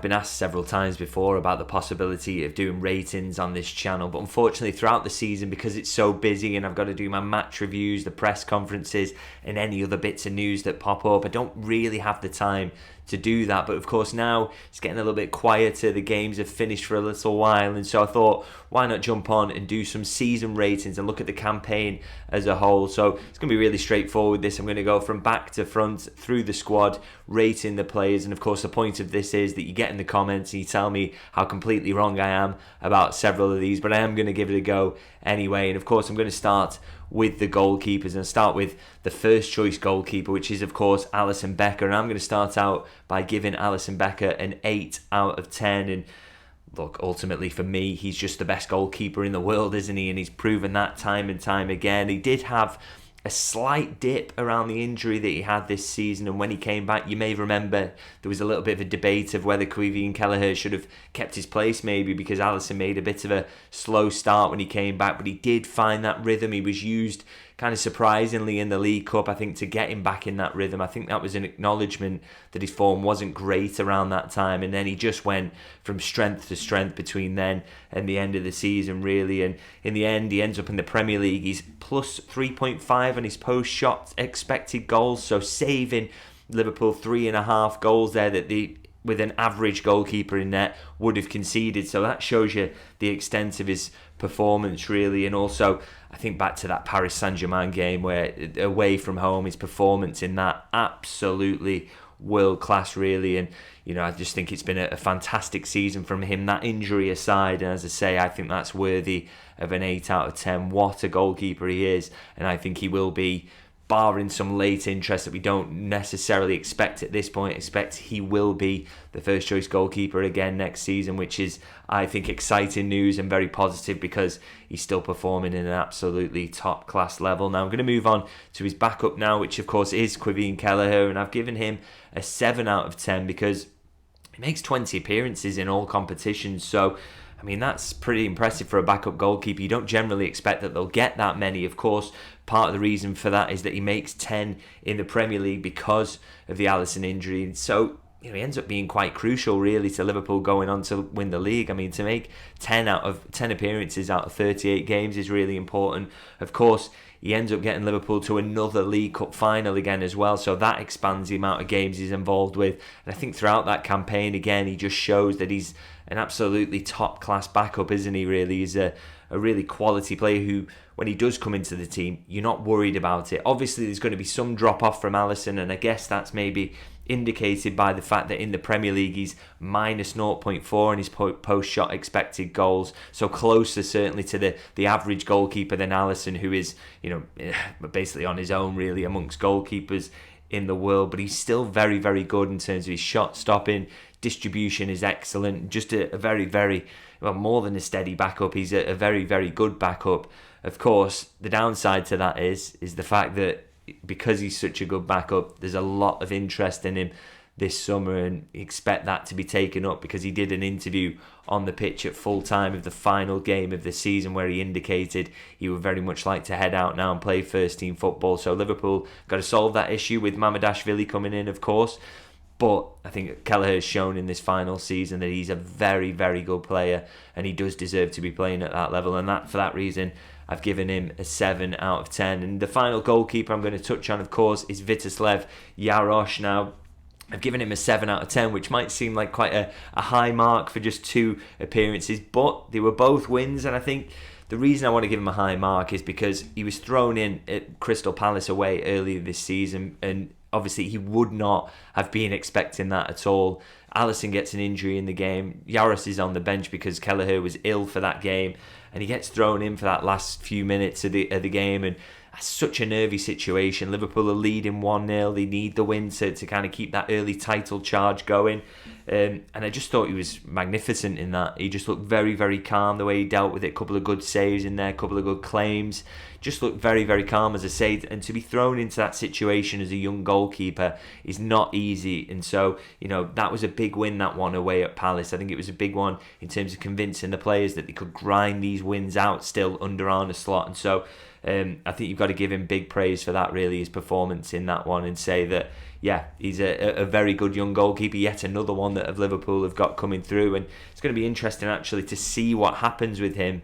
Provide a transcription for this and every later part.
been asked several times before about the possibility of doing ratings on this channel, but unfortunately throughout the season, because it's so busy and I've got to do my match reviews, the press conferences and any other bits of news that pop up, I don't really have the time to do that. But of course now it's getting a little bit quieter, the games have finished for a little while, and so I thought, why not jump on and do some season ratings and look at the campaign as a whole. So it's going to be really straightforward, this. I'm going to go from back to front through the squad, rating the players, and of course the point of this is that you get in the comments and you tell me how completely wrong I am about several of these, but I am going to give it a go anyway. And of course I'm going to start with the goalkeepers and start with the first choice goalkeeper, which is of course Alisson Becker, and I'm going to start out by giving Alisson Becker an 8 out of 10. And look, ultimately for me, he's just the best goalkeeper in the world, isn't he? And he's proven that time and time again. He did have a slight dip around the injury that he had this season, and when he came back, you may remember there was a little bit of a debate of whether Kevin Kelleher should have kept his place maybe, because Alisson made a bit of a slow start when he came back, but he did find that rhythm. He was used kind of surprisingly in the League Cup, I think, to get him back in that rhythm. I think that was an acknowledgement that his form wasn't great around that time, and then he just went from strength to strength between then and the end of the season, really. And in the end, he ends up in the Premier League. He's plus 3.5 on his post-shot expected goals, so saving Liverpool 3.5 goals there that with an average goalkeeper in net would have conceded. So that shows you the extent of his performance, really. And also, I think back to that Paris Saint-Germain game where away from home, his performance in that, absolutely world class, really. And I just think it's been a fantastic season from him, that injury aside. And as I say, I think that's worthy of an 8 out of 10. What a goalkeeper he is, and I think he will be, barring some late interest that we don't necessarily expect at this point, he will be the first choice goalkeeper again next season, which is, I think, exciting news and very positive because he's still performing in an absolutely top class level. Now I'm going to move on to his backup now, which of course is Kevin Kelleher, and I've given him a 7 out of 10 because he makes 20 appearances in all competitions. So I mean, that's pretty impressive for a backup goalkeeper. You don't generally expect that they'll get that many. Of course, part of the reason for that is that he makes 10 in the Premier League because of the Alisson injury. So, he ends up being quite crucial, really, to Liverpool going on to win the league. I mean, to make 10 appearances out of 38 games is really important. Of course, he ends up getting Liverpool to another League Cup final again as well, so that expands the amount of games he's involved with. And I think throughout that campaign, again, he just shows that he's an absolutely top-class backup, isn't he, really? He's a really quality player who, when he does come into the team, you're not worried about it. Obviously, there's going to be some drop-off from Alisson, and I guess that's maybe indicated by the fact that in the Premier League he's minus 0.4 on his post-shot expected goals, so closer certainly to the average goalkeeper than Alisson, who is, basically on his own, really, amongst goalkeepers in the world. But he's still very, very good in terms of his shot stopping. Distribution is excellent. Just a very, very, well, more than a steady backup. He's a very, very good backup. Of course, the downside to that is the fact that because he's such a good backup, there's a lot of interest in him this summer, and expect that to be taken up because he did an interview on the pitch at full time of the final game of the season where he indicated he would very much like to head out now and play first team football. So Liverpool got to solve that issue with Mamardashvili coming in, of course. But I think Kelleher has shown in this final season that he's a very, very good player, and he does deserve to be playing at that level. And for that reason, I've given him a 7 out of 10. And the final goalkeeper I'm going to touch on, of course, is Vítězslav Jaroš. Now, I've given him a 7 out of 10, which might seem like quite a high mark for just 2 appearances, but they were both wins. And I think the reason I want to give him a high mark is because he was thrown in at Crystal Palace away earlier this season, and obviously he would not have been expecting that at all. Alisson gets an injury in the game. Jaroš is on the bench because Kelleher was ill for that game, and he gets thrown in for that last few minutes of the game, and that's such a nervy situation. Liverpool are leading 1-0. They need the win to kind of keep that early title charge going. And I just thought he was magnificent in that. He just looked very, very calm the way he dealt with it. A couple of good saves in there, a couple of good claims. Just looked very, very calm, as I say. And to be thrown into that situation as a young goalkeeper is not easy. And so, that was a big win, that one away at Palace. I think it was a big one in terms of convincing the players that they could grind these wins out still under Arne Slot. And so I think you've got to give him big praise for that, really, his performance in that one, and say that, yeah, he's a very good young goalkeeper, yet another one form that of Liverpool have got coming through, and it's going to be interesting actually to see what happens with him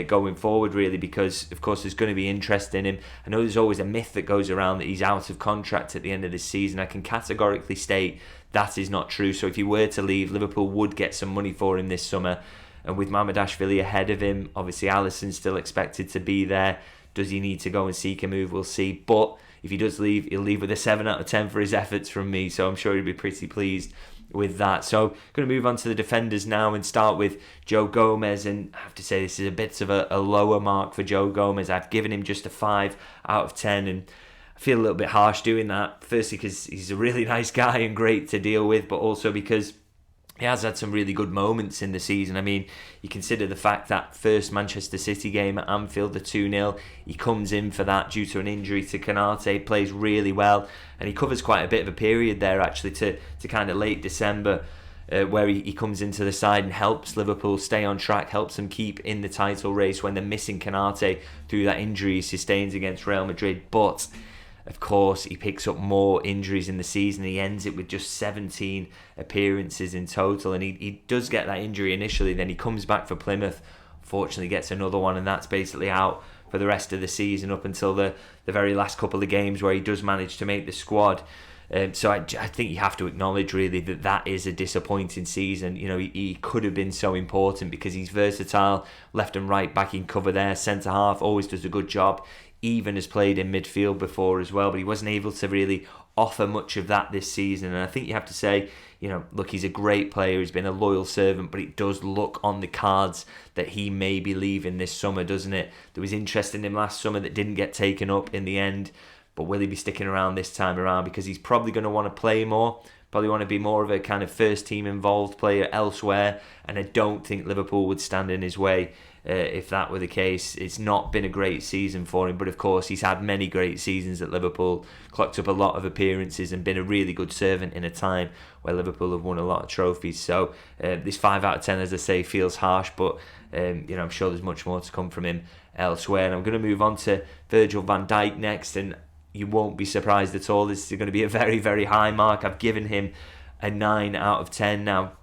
going forward, really, because of course there's going to be interest in him. I know there's always a myth that goes around that he's out of contract at the end of this season. I can categorically state that is not true. So if he were to leave, Liverpool would get some money for him this summer, and with Mamardashvili ahead of him, obviously Alisson's still expected to be there. Does he need to go and seek a move? We'll see. But if he does leave, he'll leave with a 7 out of 10 for his efforts from me, so I'm sure he'll be pretty pleased with that. So going to move on to the defenders now and start with Joe Gomez, and I have to say this is a bit of a lower mark for Joe Gomez. I've given him just a 5 out of 10, and I feel a little bit harsh doing that, firstly because he's a really nice guy and great to deal with, but also because he has had some really good moments in the season. I mean, you consider the fact that first Manchester City game at Anfield, the 2-0, he comes in for that due to an injury to Konate, plays really well, and he covers quite a bit of a period there actually to kind of late December, where he comes into the side and helps Liverpool stay on track, helps them keep in the title race when they're missing Konate through that injury he sustains against Real Madrid. But of course, he picks up more injuries in the season. He ends it with just 17 appearances in total. And he does get that injury initially. Then he comes back for Plymouth. Fortunately, gets another one. And that's basically out for the rest of the season up until the very last couple of games where he does manage to make the squad. So I think you have to acknowledge, really, that is a disappointing season. You know, he could have been so important because he's versatile. Left and right back in cover there. Centre-half always does a good job. Even has played in midfield before as well, but he wasn't able to really offer much of that this season. And I think you have to say, you know, look, he's a great player, he's been a loyal servant, but it does look on the cards that he may be leaving this summer, doesn't it? There was interest in him last summer that didn't get taken up in the end, but will he be sticking around this time around? Because he's probably going to want to play more, probably want to be more of a kind of first team involved player elsewhere, and I don't think Liverpool would stand in his way. If that were the case. It's not been a great season for him, but of course he's had many great seasons at Liverpool, clocked up a lot of appearances and been a really good servant in a time where Liverpool have won a lot of trophies. So this 5 out of 10, as I say, feels harsh, but I'm sure there's much more to come from him elsewhere. And I'm going to move on to Virgil van Dijk next, and you won't be surprised at all. This is going to be a very, very high mark. I've given him a 9 out of 10. Now,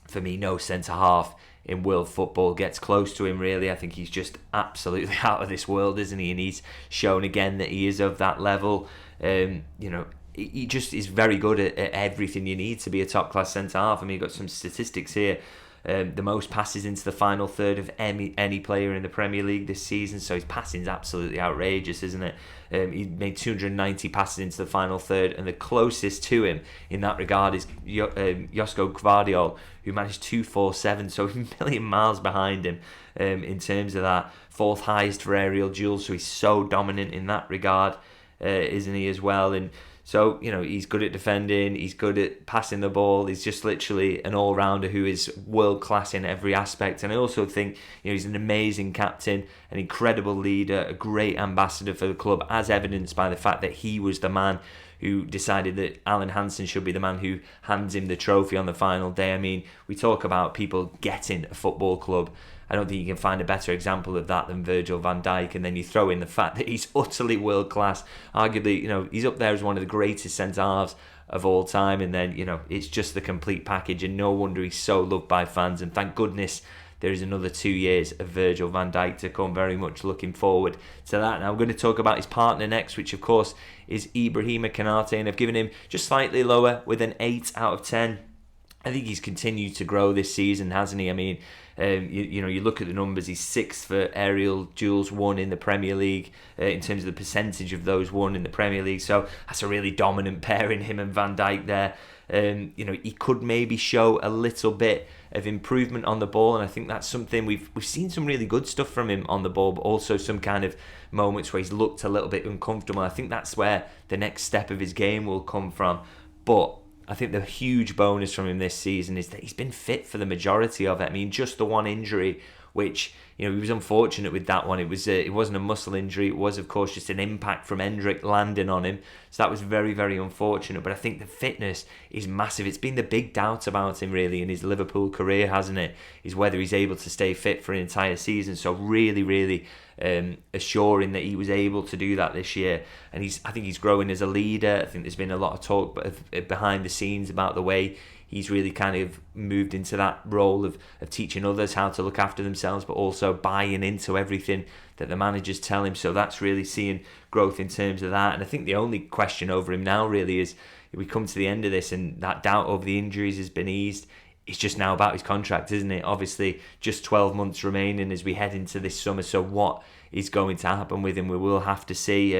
for me, no centre-half in world football gets close to him, really. I think he's just absolutely out of this world, isn't he? And he's shown again that he is of that level. He just is very good at everything you need to be a top-class centre-half. I mean, you've got some statistics here. The most passes into the final third of any player in the Premier League this season, so his passing's absolutely outrageous, isn't it? He made 290 passes into the final third, and the closest to him in that regard is Josko Gvardiol, who managed 247, so a million miles behind him in terms of that. Fourth highest for aerial duels, so he's so dominant in that regard, isn't he, as well? And so, he's good at defending, he's good at passing the ball, he's just literally an all-rounder who is world-class in every aspect. And I also think, he's an amazing captain, an incredible leader, a great ambassador for the club, as evidenced by the fact that he was the man who decided that Alan Hansen should be the man who hands him the trophy on the final day. I mean, we talk about people getting a football club. I don't think you can find a better example of that than Virgil van Dijk, and then you throw in the fact that he's utterly world class. Arguably, he's up there as one of the greatest centre-halves of all time, and then, it's just the complete package, and no wonder he's so loved by fans, and thank goodness there is another 2 years of Virgil van Dijk to come. Very much looking forward to that. Now I'm going to talk about his partner next, which of course is Ibrahima Konate, and I've given him just slightly lower with an 8 out of 10. I think he's continued to grow this season, hasn't he? I mean, you look at the numbers, he's 6th for aerial duels won in the Premier League in terms of the percentage of those won in the Premier League. So that's a really dominant pairing, him and Van Dijk there. He could maybe show a little bit of improvement on the ball, and I think that's something we've seen some really good stuff from him on the ball, but also some kind of moments where he's looked a little bit uncomfortable. I think that's where the next step of his game will come from. But I think the huge bonus from him this season is that he's been fit for the majority of it. I mean, just the one injury, which he was unfortunate with that one. It wasn't a muscle injury. It was, of course, just an impact from Hendrick landing on him. So that was very, very unfortunate. But I think the fitness is massive. It's been the big doubt about him, really, in his Liverpool career, hasn't it? Is whether he's able to stay fit for an entire season. So really, really assuring that he was able to do that this year. And I think he's growing as a leader. I think there's been a lot of talk behind the scenes about the way he's really kind of moved into that role of teaching others how to look after themselves, but also buying into everything that the managers tell him. So that's really seeing growth in terms of that. And I think the only question over him now really is, if we come to the end of this and that doubt over the injuries has been eased, it's just now about his contract, isn't it? Obviously, just 12 months remaining as we head into this summer. So what is going to happen with him, we will have to see.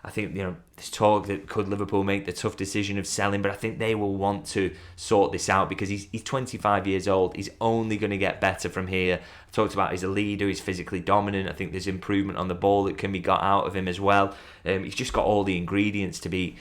I think, there's talk that could Liverpool make the tough decision of selling, but I think they will want to sort this out because he's 25 years old. He's only going to get better from here. I talked about he's a leader, he's physically dominant. I think there's improvement on the ball that can be got out of him as well. He's just got all the ingredients to be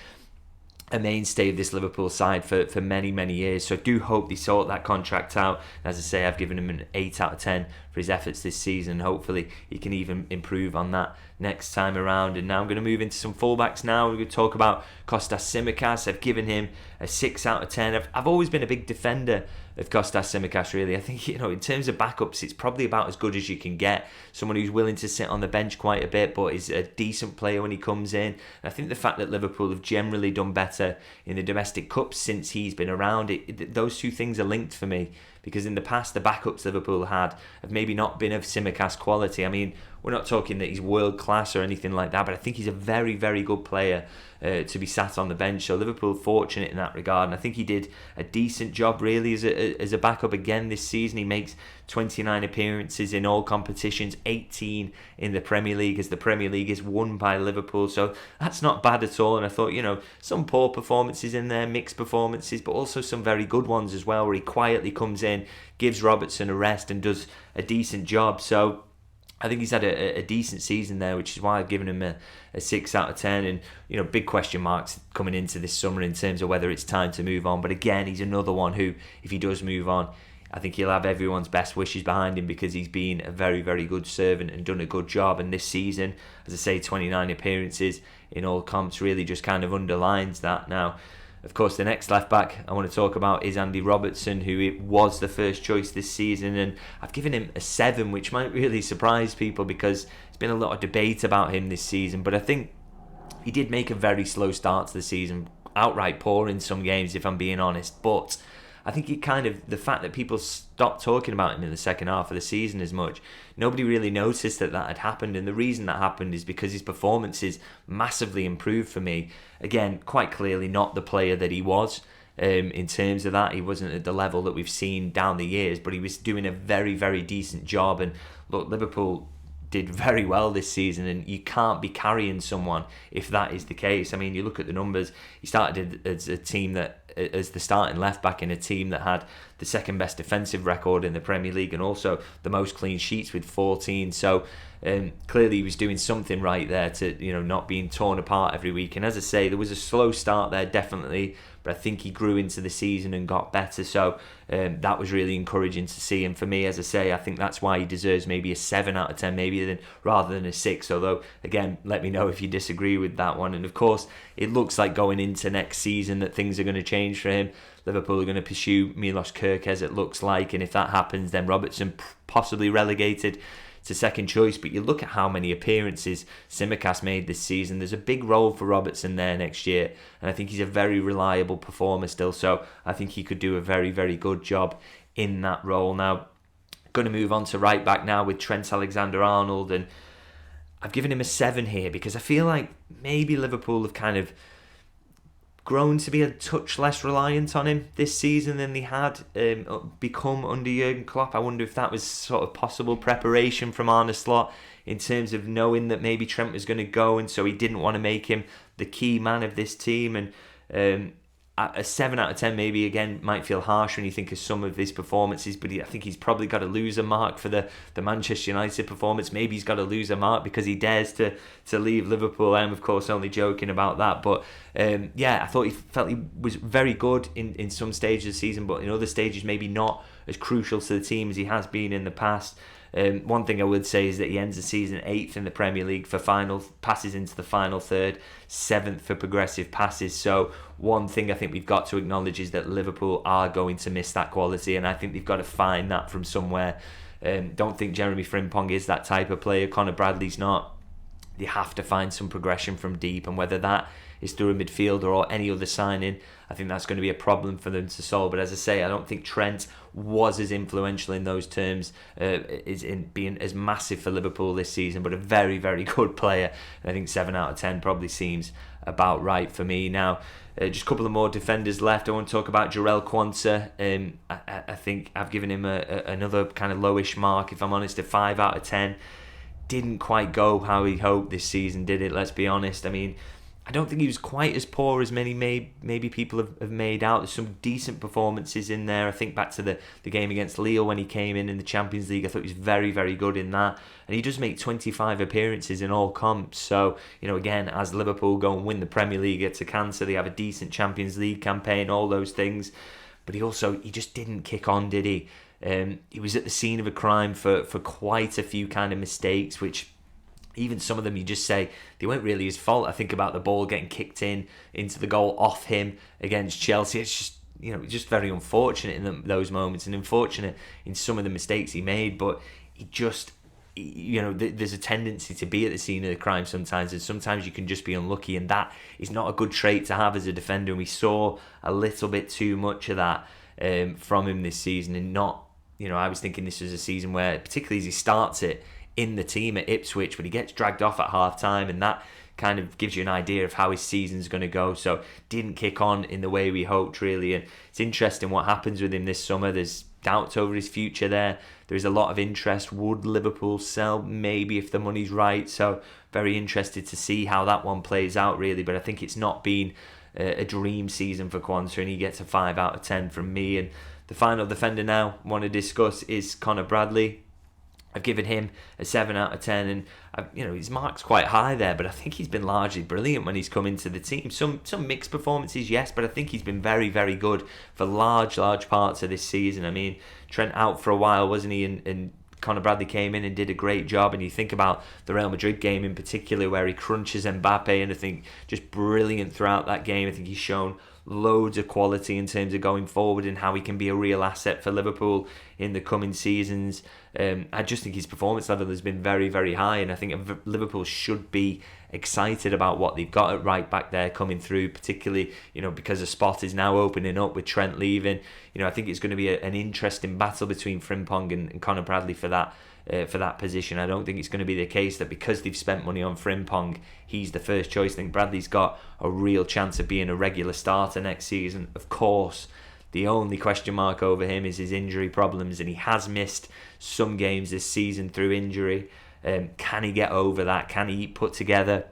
a mainstay of this Liverpool side for many, many years. So I do hope they sort that contract out. As I say, I've given him an 8 out of 10 for his efforts this season. Hopefully he can even improve on that next time around. And now I'm going to move into some fullbacks now. We're going to talk about Kostas Tsimikas. I've given him a 6 out of 10. I've always been a big defender of Kostas Tsimikas, really. I think, in terms of backups, it's probably about as good as you can get. Someone who's willing to sit on the bench quite a bit, but is a decent player when he comes in. And I think the fact that Liverpool have generally done better in the domestic cups since he's been around, those two things are linked for me. Because in the past, the backups Liverpool had have maybe not been of Tsimikas quality. I mean, we're not talking that he's world class or anything like that, but I think he's a very, very good player to be sat on the bench. So Liverpool fortunate in that regard, and I think he did a decent job really as a backup again this season. He makes 29 appearances in all competitions, 18 in the Premier League, as the Premier League is won by Liverpool. So that's not bad at all. And I thought, some poor performances in there, mixed performances, but also some very good ones as well, where he quietly comes in, gives Robertson a rest and does a decent job. So I think he's had a decent season there, which is why I've given him a 6 out of 10. And, big question marks coming into this summer in terms of whether it's time to move on. But again, he's another one who, if he does move on, I think he'll have everyone's best wishes behind him because he's been a very, very good servant and done a good job. And this season, as I say, 29 appearances in all comps really just kind of underlines that. Now, of course, the next left-back I want to talk about is Andy Robertson, who was the first choice this season. And I've given him a 7, which might really surprise people because there's been a lot of debate about him this season. But I think he did make a very slow start to the season, outright poor in some games, if I'm being honest. But I think the fact that people stopped talking about him in the second half of the season as much, nobody really noticed that had happened. And the reason that happened is because his performances massively improved for me. Again, quite clearly not the player that he was. In terms of that, he wasn't at the level that we've seen down the years, but he was doing a very, very decent job. And look, Liverpool did very well this season, and you can't be carrying someone if that is the case. I mean, you look at the numbers. He started as the starting left back in a team that had the second best defensive record in the Premier League and also the most clean sheets with 14. So clearly he was doing something right there to not being torn apart every week. And as I say, there was a slow start there definitely, but I think he grew into the season and got better. So that was really encouraging to see. And for me, as I say, I think that's why he deserves maybe a 7 out of 10 rather than a 6. Although, again, let me know if you disagree with that one. And of course, it looks like going into next season that things are going to change for him. Liverpool are going to pursue Milos Kerkez, it looks like. And if that happens, then Robertson possibly relegated to second choice. But you look at how many appearances Tsimikas made this season. There's a big role for Robertson there next year, and I think he's a very reliable performer still, so I think he could do a very, very good job in that role. Now, going to move on to right back now with Trent Alexander-Arnold, and I've given him a 7 here because I feel like maybe Liverpool have kind of grown to be a touch less reliant on him this season than they had become under Jurgen Klopp. I wonder if that was sort of possible preparation from Arne Slot in terms of knowing that maybe Trent was going to go, and so he didn't want to make him the key man of this team. And a 7 out of 10 maybe again might feel harsh when you think of some of his performances, but I think he's probably got to lose a mark for the Manchester United performance. Maybe he's got to lose a mark because he dares to leave Liverpool. I'm of course only joking about that, but I thought he was very good in some stages of the season, but in other stages maybe not as crucial to the team as he has been in the past. One thing I would say is that he ends the season 8th in the Premier League for final passes into the final third, 7th for progressive passes. So one thing I think we've got to acknowledge is that Liverpool are going to miss that quality, and I think they've got to find that from somewhere. Don't think Jeremy Frimpong is that type of player. Conor Bradley's not. They have to find some progression from deep, and whether that is through a midfielder or any other signing, I think that's going to be a problem for them to solve. But as I say, I don't think Trent was as influential in those terms, is in being as massive for Liverpool this season, but a very, very good player. And I think 7 out of 10 probably seems about right for me. Now, just a couple of more defenders left. I want to talk about Jarell Quansah. I think I've given him another kind of lowish mark, if I'm honest, a 5 out of 10. Didn't quite go how he hoped this season, did it? Let's be honest. I mean, I don't think he was quite as poor as many maybe people have made out. There's some decent performances in there. I think back to the game against Lille when he came in the Champions League. I thought he was very, very good in that. And he does make 25 appearances in all comps. So, again, as Liverpool go and win the Premier League, it's a cancer. They have a decent Champions League campaign, all those things. But he just didn't kick on, did he? He was at the scene of a crime for quite a few kind of mistakes, which even some of them you just say they weren't really his fault. I think about the ball getting kicked into the goal off him against Chelsea. It's just just very unfortunate in those moments, and unfortunate in some of the mistakes he made. But he just there's a tendency to be at the scene of the crime sometimes, and sometimes you can just be unlucky, and that is not a good trait to have as a defender. And we saw a little bit too much of that from him this season, and not. I was thinking this was a season where, particularly as he starts it in the team at Ipswich, when he gets dragged off at half-time, and that kind of gives you an idea of how his season's going to go. So didn't kick on in the way we hoped, really. And it's interesting what happens with him this summer. There's doubts over his future there. There's a lot of interest. Would Liverpool sell? Maybe, if the money's right. So very interested to see how that one plays out, really. But I think it's not been a dream season for Quansah, and he gets a 5 out of 10 from me. And the final defender now I want to discuss is Conor Bradley. I've given him a 7 out of 10, and his mark's quite high there, but I think he's been largely brilliant when he's come into the team. Some mixed performances, yes, but I think he's been very, very good for large parts of this season. I mean, Trent out for a while, wasn't he? And Conor Bradley came in and did a great job, and you think about the Real Madrid game in particular where he crunches Mbappe, and I think just brilliant throughout that game. I think he's shown loads of quality in terms of going forward and how he can be a real asset for Liverpool in the coming seasons. I just think his performance level has been very, very high, and I think Liverpool should be excited about what they've got at right back there coming through, particularly because a spot is now opening up with Trent leaving. I think it's going to be an interesting battle between Frimpong and Conor Bradley for that position. I don't think it's going to be the case that because they've spent money on Frimpong, he's the first choice. I think Bradley's got a real chance of being a regular starter next season. Of course, the only question mark over him is his injury problems, and he has missed some games this season through injury. Can he get over that? Can he put together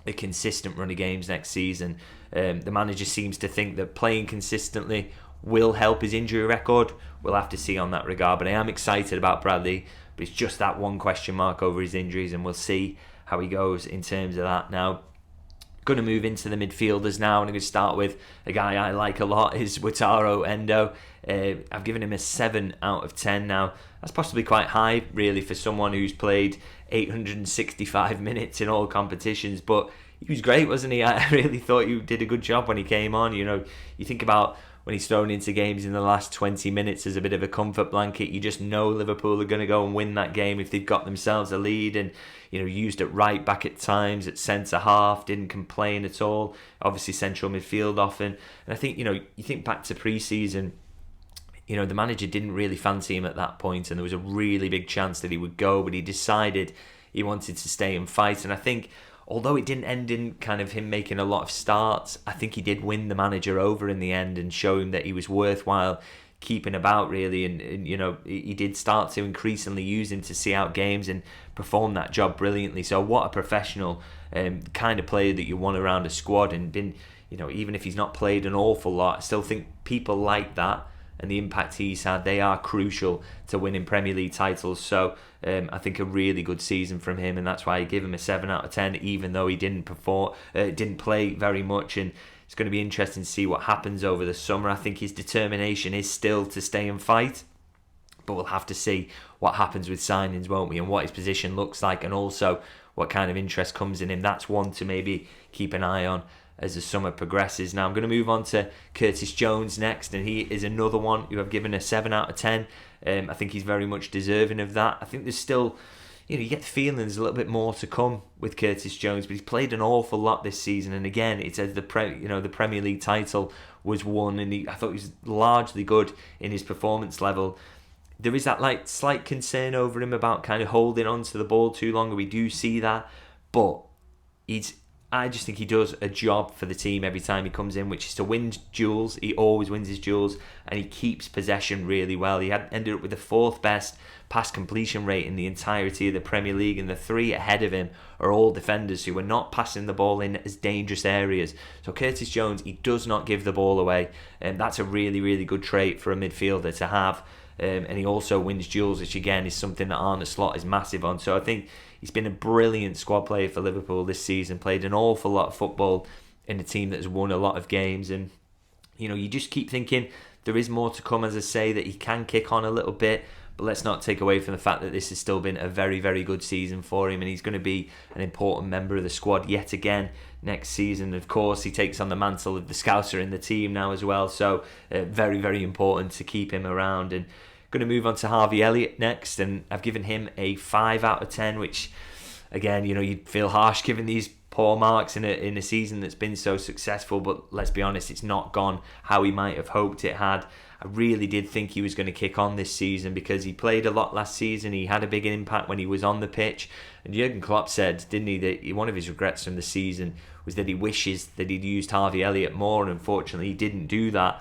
a consistent run of games next season? The manager seems to think that playing consistently will help his injury record. We'll have to see on that regard, but I am excited about Bradley, but it's just that one question mark over his injuries, and we'll see how he goes in terms of that. Now, going to move into the midfielders now, and I'm going to start with a guy I like a lot, is Wataru Endo. I've given him a 7 out of 10 now. That's possibly quite high, really, for someone who's played 865 minutes in all competitions, but he was great, wasn't he? I really thought he did a good job when he came on. You think about when he's thrown into games in the last 20 minutes as a bit of a comfort blanket. You just know Liverpool are going to go and win that game if they've got themselves a lead, and used it right back at times, at centre half, didn't complain at all. Obviously central midfield often, and I think you think back to pre-season, the manager didn't really fancy him at that point, and there was a really big chance that he would go, but he decided he wanted to stay and fight. And I think, although it didn't end in kind of him making a lot of starts, I think he did win the manager over in the end and show him that he was worthwhile keeping about, really. And he did start to increasingly use him to see out games and perform that job brilliantly. So what a professional kind of player that you want around a squad. And even if he's not played an awful lot, I still think people like that and the impact he's had, they are crucial to winning Premier League titles. So I think a really good season from him, and that's why I give him a 7 out of 10, even though he didn't play very much. And it's going to be interesting to see what happens over the summer. I think his determination is still to stay and fight, but we'll have to see what happens with signings, won't we, and what his position looks like, and also what kind of interest comes in him. That's one to maybe keep an eye on as the summer progresses. Now I'm going to move on to Curtis Jones next, and he is another one who I've given a 7 out of 10. I think he's very much deserving of that. I think there's still, you get the feeling there's a little bit more to come with Curtis Jones, but he's played an awful lot this season, and again, it's as the Premier League title was won, and I thought he was largely good in his performance level. There is that slight concern over him about kind of holding on to the ball too long, and we do see that, but I just think he does a job for the team every time he comes in, which is to win duels. He always wins his duels, and he keeps possession really well. He ended up with the 4th best pass completion rate in the entirety of the Premier League, and the 3 ahead of him are all defenders who are not passing the ball in as dangerous areas. So Curtis Jones, he does not give the ball away, and that's a really, really good trait for a midfielder to have. And he also wins duels, which again is something that Arne Slot is massive on. So I think he's been a brilliant squad player for Liverpool this season, played an awful lot of football in a team that has won a lot of games. And, you just keep thinking there is more to come, as I say, that he can kick on a little bit. But let's not take away from the fact that this has still been a very, very good season for him, and he's going to be an important member of the squad yet again next season. Of course, he takes on the mantle of the Scouser in the team now as well, so very, very important to keep him around. And going to move on to Harvey Elliott next, and I've given him a 5 out of 10, which, again, you'd feel harsh giving these poor marks in a season that's been so successful, but let's be honest, it's not gone how he might have hoped it had. I really did think he was going to kick on this season because he played a lot last season. He had a big impact when he was on the pitch. And Jurgen Klopp said, didn't he, that one of his regrets from the season was that he wishes that he'd used Harvey Elliott more, and unfortunately he didn't do that.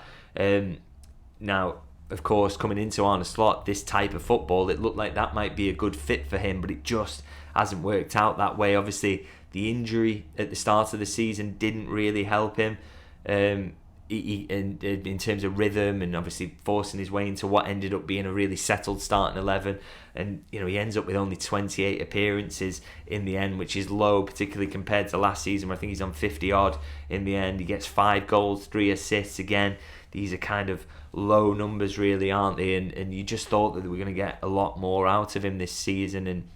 Now, of course, coming into Arne Slot, this type of football, it looked like that might be a good fit for him, but it just hasn't worked out that way. Obviously, the injury at the start of the season didn't really help him. In terms of rhythm, and obviously forcing his way into what ended up being a really settled starting 11, and he ends up with only 28 appearances in the end, which is low, particularly compared to last season where I think he's on 50 odd in the end. He gets 5 goals, 3 assists. Again, these are kind of low numbers really, aren't they? And you just thought that we were going to get a lot more out of him this season, and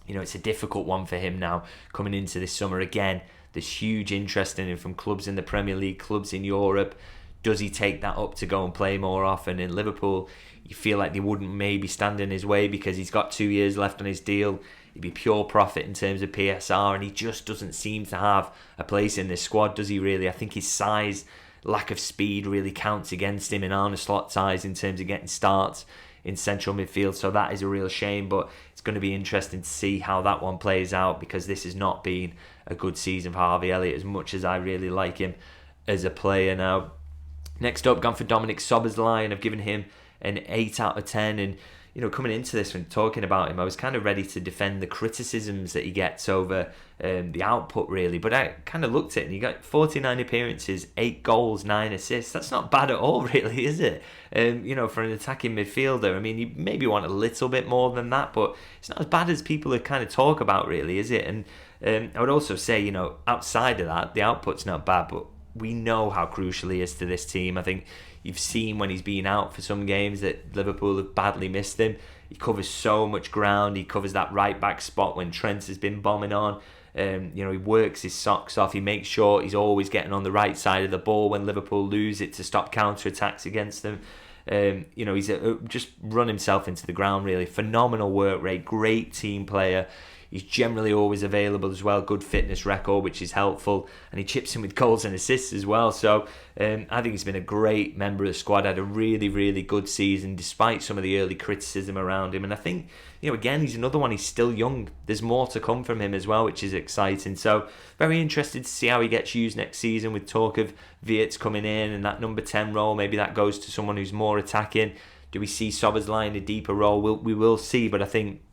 it's a difficult one for him now coming into this summer. Again, there's huge interest in him from clubs in the Premier League, clubs in Europe. Does he take that up to go and play more often? In Liverpool, you feel like they wouldn't maybe stand in his way because he's got 2 years left on his deal. He'd be pure profit in terms of PSR, and he just doesn't seem to have a place in this squad, does he really? I think his size, lack of speed really counts against him in Arne Slot's eyes in terms of getting starts in central midfield, so that is a real shame, but it's going to be interesting to see how that one plays out, because this has not been a good season for Harvey Elliott, as much as I really like him as a player. Now, next up, gone for Dominic Szoboszlai, and I've given him an 8 out of 10, and coming into this when talking about him, I was kind of ready to defend the criticisms that he gets over the output really, but I kind of looked at it and he got 49 appearances, 8 goals, 9 assists. That's not bad at all really, is it? For an attacking midfielder, I mean, you maybe want a little bit more than that, but it's not as bad as people have kind of talk about really, is it? And I would also say, outside of that, the output's not bad, but we know how crucial he is to this team. I think you've seen when he's been out for some games that Liverpool have badly missed him. He covers so much ground. He covers that right back spot when Trent has been bombing on. He works his socks off. He makes sure he's always getting on the right side of the ball when Liverpool lose it to stop counter-attacks against them. He's just run himself into the ground really. Phenomenal work rate, great team player. He's generally always available as well, good fitness record, which is helpful, and he chips in with goals and assists as well. So I think he's been a great member of the squad, had a really, really good season despite some of the early criticism around him. And I think, again, he's another one, he's still young. There's more to come from him as well, which is exciting. So very interested to see how he gets used next season, with talk of Wirtz coming in and that number 10 role. Maybe that goes to someone who's more attacking. Do we see Szoboszlai in a deeper role? We will see, but I think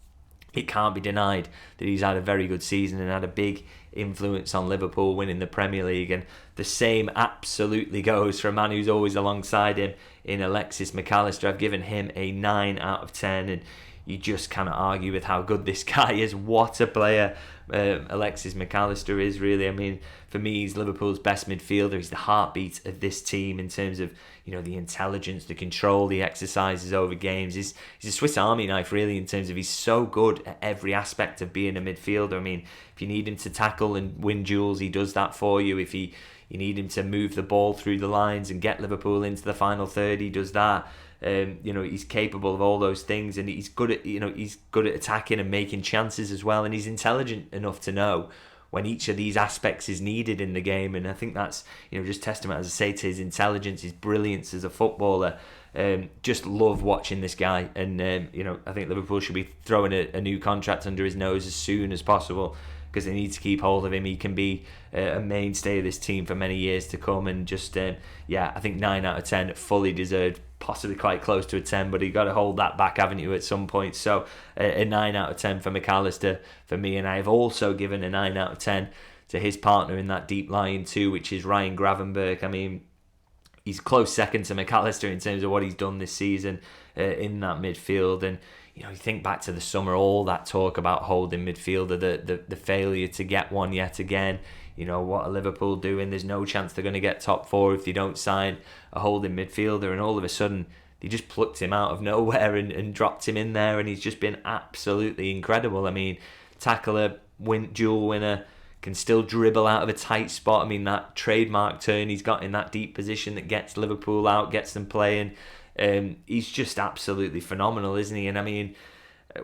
it can't be denied that he's had a very good season and had a big influence on Liverpool winning the Premier League. And the same absolutely goes for a man who's always alongside him in Alexis McAllister. I've given him a 9 out of 10, and you just cannot argue with how good this guy is. What a player. Alexis McAllister is really. I mean, for me, he's Liverpool's best midfielder. He's the heartbeat of this team in terms of, you know, the intelligence, the control, the exercises over games. He's a Swiss Army knife, really, in terms of he's so good at every aspect of being a midfielder. I mean, if you need him to tackle and win duels, he does that for you. If you need him to move the ball through the lines and get Liverpool into the final third, he does that. You know, he's capable of all those things, and he's good at attacking and making chances as well, and he's intelligent enough to know when each of these aspects is needed in the game. And I think that's, you know, just testament, as I say, to his intelligence, his brilliance as a footballer. Just love watching this guy, and you know, I think Liverpool should be throwing a new contract under his nose as soon as possible, because they need to keep hold of him. He can be a mainstay of this team for many years to come. And just I think 9 out of 10 fully deserved, possibly quite close to a 10, but you got to hold that back, haven't you, at some point? So a 9 out of 10 for McAllister for me, and I have also given a 9 out of 10 to his partner in that deep line too, which is Ryan Gravenberch. I mean, he's close second to McAllister in terms of what he's done this season in that midfield. And you know, you think back to the summer, all that talk about holding midfielder, the failure to get one yet again. You know, what are Liverpool doing? There's no chance they're going to get top four if they don't sign a holding midfielder. And all of a sudden, they just plucked him out of nowhere and dropped him in there. And he's just been absolutely incredible. I mean, tackler, duel winner, can still dribble out of a tight spot. I mean, that trademark turn he's got in that deep position that gets Liverpool out, gets them playing. He's just absolutely phenomenal, isn't he? And I mean,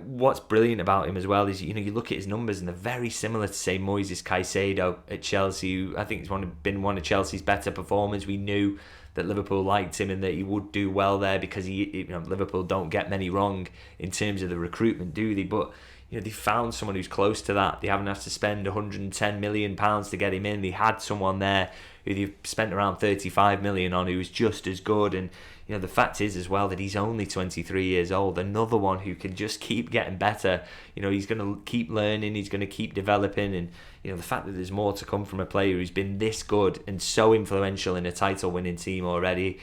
what's brilliant about him as well is, you know, you look at his numbers and they're very similar to, say, Moises Caicedo at Chelsea, who I think has been one of Chelsea's better performers. We knew that Liverpool liked him and that he would do well there, because Liverpool don't get many wrong in terms of the recruitment, do they? But you know, they found someone who's close to that. They haven't had to spend £110 million to get him in. They had someone there who they've spent around £35 million on, who was just as good. And you know, the fact is as well that he's only 23 years old. Another one who can just keep getting better. You know, he's going to keep learning. He's going to keep developing. And you know, the fact that there's more to come from a player who's been this good and so influential in a title-winning team already.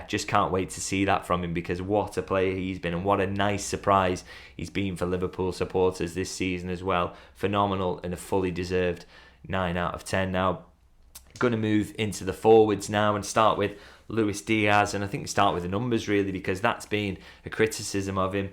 Just can't wait to see that from him, because what a player he's been, and what a nice surprise he's been for Liverpool supporters this season as well. Phenomenal, and a fully deserved 9 out of 10. Now, going to move into the forwards now and start with Luis Diaz, and I think start with the numbers really, because that's been a criticism of him.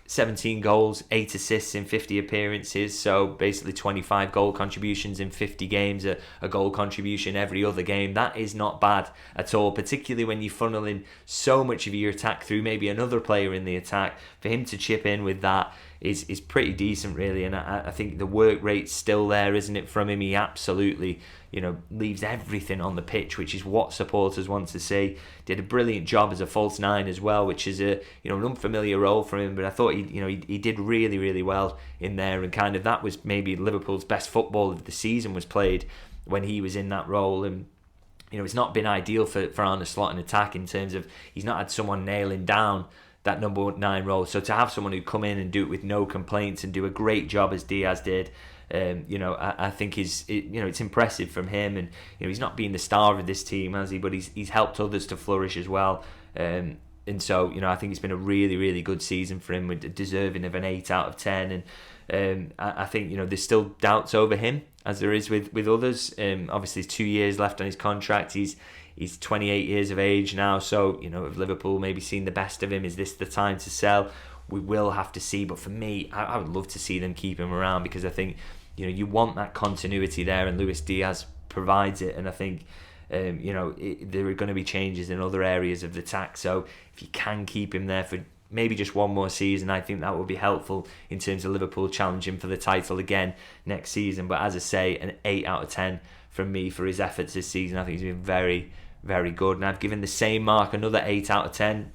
17 goals, 8 assists in 50 appearances, so basically 25 goal contributions in 50 games, a goal contribution every other game. That is not bad at all, particularly when you funnel in so much of your attack through maybe another player in the attack. For him to chip in with that is pretty decent really, and I think the work rate's still there, isn't it, from him? He absolutely, you know, leaves everything on the pitch, which is what supporters want to see. Did a brilliant job as a false nine as well, which is an unfamiliar role for him, but I thought he did really, really well in there, and kind of that was maybe Liverpool's best football of the season was played when he was in that role. And you know, it's not been ideal for Arne Slot in attack, in terms of he's not had someone nailing down that number 9 role. So to have someone who come in and do it with no complaints and do a great job as Diaz did, I think it's impressive from him. And you know, he's not been the star of this team, has he? But he's helped others to flourish as well. And so, you know, I think it's been a really, really good season for him, with deserving of an 8 out of 10. And I think, you know, there's still doubts over him, as there is with others. Obviously, 2 years left on his contract. He's 28 years of age now, so, you know, if Liverpool maybe seen the best of him, is this the time to sell? We will have to see, but for me, I would love to see them keep him around, because I think, you know, you want that continuity there, and Luis Diaz provides it. And I think, there are going to be changes in other areas of the attack, so if you can keep him there for maybe just one more season, I think that would be helpful in terms of Liverpool challenging for the title again next season. But as I say, an 8 out of 10 from me for his efforts this season. I think he's been very, very good. And I've given the same mark, another 8 out of 10,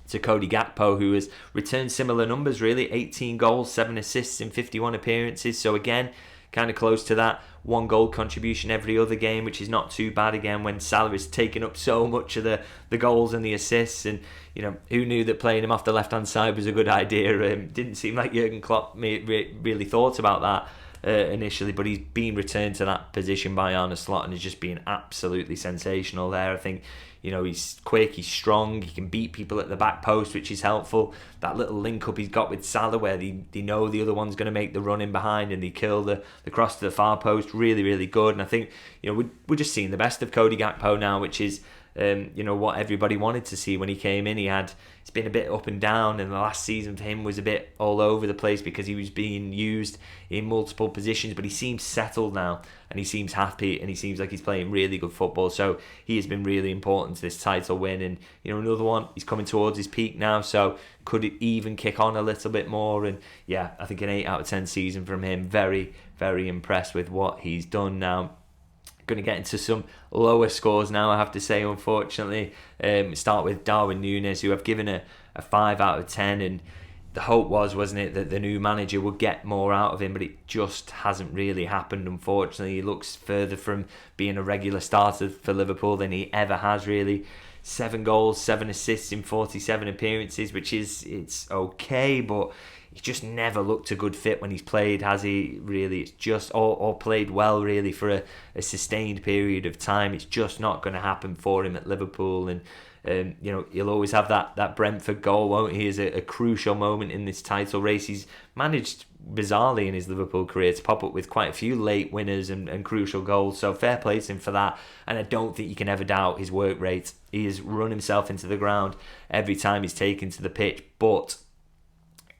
to Cody Gakpo, who has returned similar numbers really, 18 goals, 7 assists in 51 appearances. So again, kind of close to that 1 goal contribution every other game, which is not too bad again when Salah is taking up so much of the goals and the assists. And you know, who knew that playing him off the left hand side was a good idea? Didn't seem like Jurgen Klopp really thought about that. initially, but he's been returned to that position by Arne Slot and has just been absolutely sensational there. I think, he's quick, he's strong, he can beat people at the back post, which is helpful. That little link up he's got with Salah where they know the other one's going to make the run in behind and they kill the cross to the far post, really, really good. And I think, we're just seeing the best of Cody Gakpo now, which is what everybody wanted to see when he came in. It's been a bit up and down, and the last season for him was a bit all over the place because he was being used in multiple positions, but he seems settled now and he seems happy and he seems like he's playing really good football. So he has been really important to this title win, and another one, he's coming towards his peak now, so could it even kick on a little bit more? And yeah, I think an 8 out of 10 season from him. Very, very impressed with what he's done now. Going to get into some lower scores now, I have to say, unfortunately. Start with Darwin Nunez, who I've given a 5 out of 10, and the hope wasn't it, that the new manager would get more out of him, but it just hasn't really happened, unfortunately. He looks further from being a regular starter for Liverpool than he ever has, really. 7 goals, 7 assists in 47 appearances, it's okay, but he's just never looked a good fit when he's played, has he? Really, it's just or played well, really, for a sustained period of time. It's just not going to happen for him at Liverpool, and he'll always have that Brentford goal, won't he? Is a crucial moment in this title race. He's managed bizarrely in his Liverpool career to pop up with quite a few late winners and crucial goals, so fair play to him for that. And I don't think you can ever doubt his work rate. He has run himself into the ground every time he's taken to the pitch, but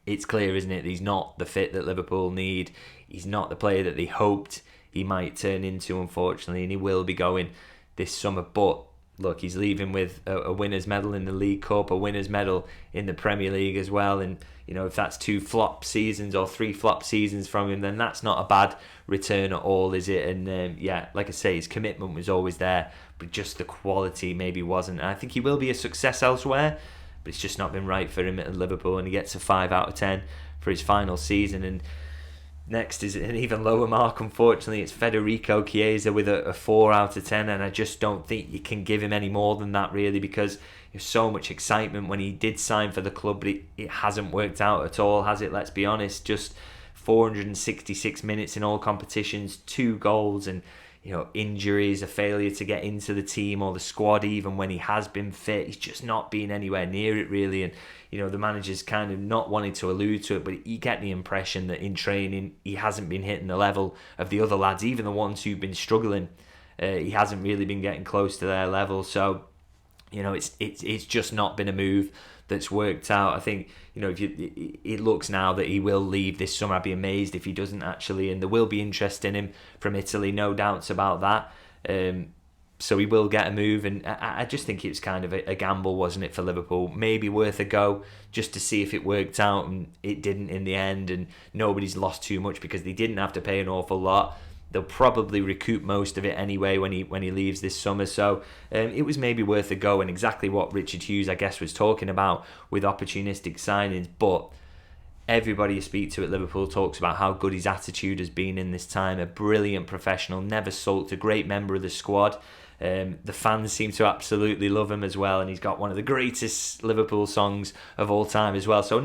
it's clear, isn't it, that he's not the fit that Liverpool need. He's not the player that they hoped he might turn into, unfortunately, and he will be going this summer. But look, he's leaving with a winner's medal in the League Cup, a winner's medal in the Premier League as well, and if that's 2 flop seasons or 3 flop seasons from him, then that's not a bad return at all, is it? And like I say, his commitment was always there, but just the quality maybe wasn't. And I think he will be a success elsewhere, but it's just not been right for him at Liverpool, and he gets a 5 out of 10 for his final season. And next is an even lower mark, unfortunately. It's Federico Chiesa with a 4 out of 10, and I just don't think you can give him any more than that, really, because there's so much excitement when he did sign for the club, but it hasn't worked out at all, has it? Let's be honest. Just 466 minutes in all competitions, 2 goals, and injuries, a failure to get into the team or the squad even when he has been fit. He's just not been anywhere near it, really. And the manager's kind of not wanting to allude to it, but you get the impression that in training he hasn't been hitting the level of the other lads, even the ones who've been struggling. He hasn't really been getting close to their level. So it's just not been a move that's worked out. I think it looks now that he will leave this summer. I'd be amazed if he doesn't, actually, and there will be interest in him from Italy, no doubts about that. So he will get a move, and I just think it's kind of a gamble, wasn't it, for Liverpool? Maybe worth a go just to see if it worked out, and it didn't in the end, and nobody's lost too much because they didn't have to pay an awful lot. They'll probably recoup most of it anyway when he leaves this summer. So it was maybe worth a go, and exactly what Richard Hughes, I guess, was talking about with opportunistic signings. But everybody you speak to at Liverpool talks about how good his attitude has been in this time. A brilliant professional, never sulked, a great member of the squad. The fans seem to absolutely love him as well, and he's got one of the greatest Liverpool songs of all time as well. So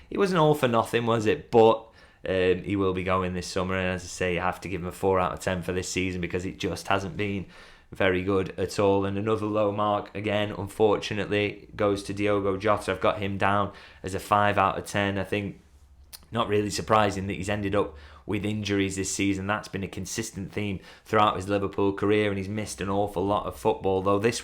it wasn't all for nothing, was it? But he will be going this summer, and as I say, you have to give him a 4 out of 10 for this season because it just hasn't been very good at all. And another low mark, again, unfortunately, goes to Diogo Jota. I've got him down as a 5 out of 10. I think not really surprising that he's ended up with injuries this season. That's been a consistent theme throughout his Liverpool career, and he's missed an awful lot of football. Though this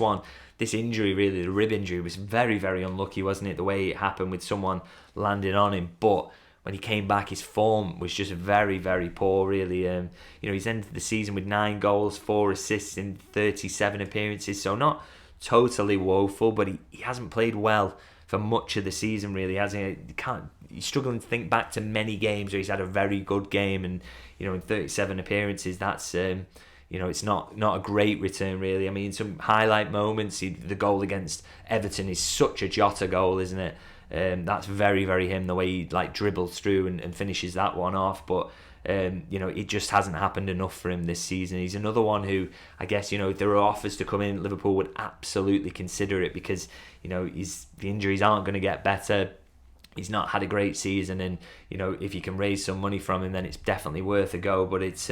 injury, really, the rib injury, was very, very unlucky, wasn't it? The way it happened with someone landing on him. But when he came back, his form was just very, very poor, really. He's ended the season with 9 goals, 4 assists in 37 appearances, so not totally woeful, but he hasn't played well for much of the season, really, has he? He's struggling to think back to many games where he's had a very good game, and in 37 appearances, that's it's not a great return, really. I mean, some highlight moments. The goal against Everton is such a Jota goal, isn't it? That's very, very him, the way he dribbles through and finishes that one off. But it just hasn't happened enough for him this season. He's another one who, I guess, if there are offers to come in, Liverpool would absolutely consider it because the injuries aren't going to get better. he's not had a great season, and if you can raise some money from him, then it's definitely worth a go. But it's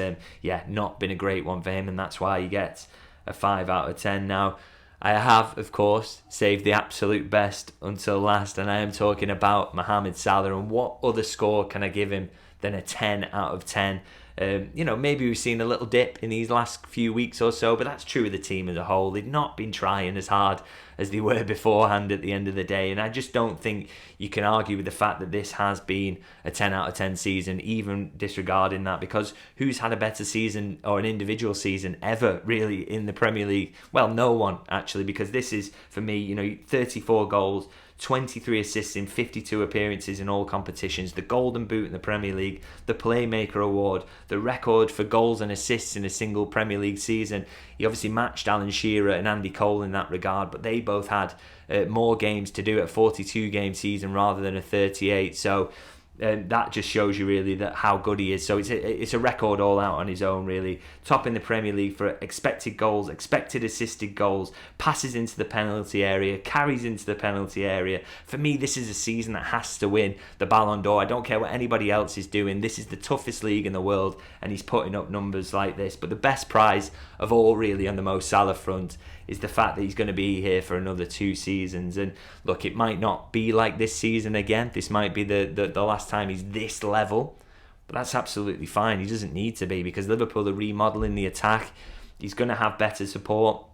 not been a great one for him, and that's why he gets a 5 out of 10. Now, I have, of course, saved the absolute best until last, and I am talking about Mohamed Salah. And what other score can I give him than a 10 out of 10? Maybe we've seen a little dip in these last few weeks or so, but that's true of the team as a whole. They've not been trying as hard as they were beforehand at the end of the day, and I just don't think you can argue with the fact that this has been a 10 out of 10 season, even disregarding that, because who's had a better season or an individual season ever really in the Premier League? Well, no one, actually, because this is, for me, 34 goals, 23 assists in 52 appearances in all competitions, the Golden Boot in the Premier League, the Playmaker Award, the record for goals and assists in a single Premier League season. He obviously matched Alan Shearer and Andy Cole in that regard, but they both had more games to do, at 42-game season rather than a 38. So that just shows you really that how good he is. So it's a record all out on his own, really. Top in the Premier League for expected goals, expected assisted goals, passes into the penalty area, carries into the penalty area. For me, this is a season that has to win the Ballon d'Or. I don't care what anybody else is doing. This is the toughest league in the world, and he's putting up numbers like this. But the best prize of all, really, on the Mo Salah front is the fact that he's going to be here for another 2 seasons. And look, it might not be like this season again. This might be the last time he's this level, but that's absolutely fine. He doesn't need to be, because Liverpool are remodelling the attack. He's going to have better support,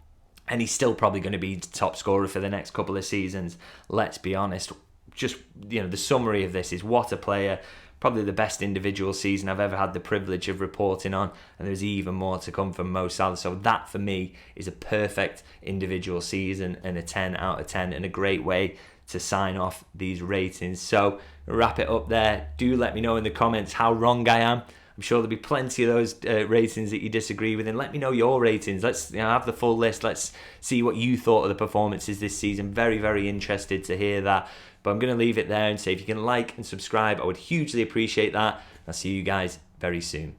and he's still probably going to be top scorer for the next couple of seasons. Let's be honest. Just, the summary of this is, what a player. Probably the best individual season I've ever had the privilege of reporting on, and there's even more to come from Mo Salah. So that, for me, is a perfect individual season and a 10 out of 10, and a great way to sign off these ratings. So wrap it up there. Do let me know in the comments how wrong I am. I'm sure there'll be plenty of those ratings that you disagree with, and let me know your ratings. Let's have the full list. Let's see what you thought of the performances this season. Very, very interested to hear that. But I'm going to leave it there and say, if you can like and subscribe, I would hugely appreciate that. I'll see you guys very soon.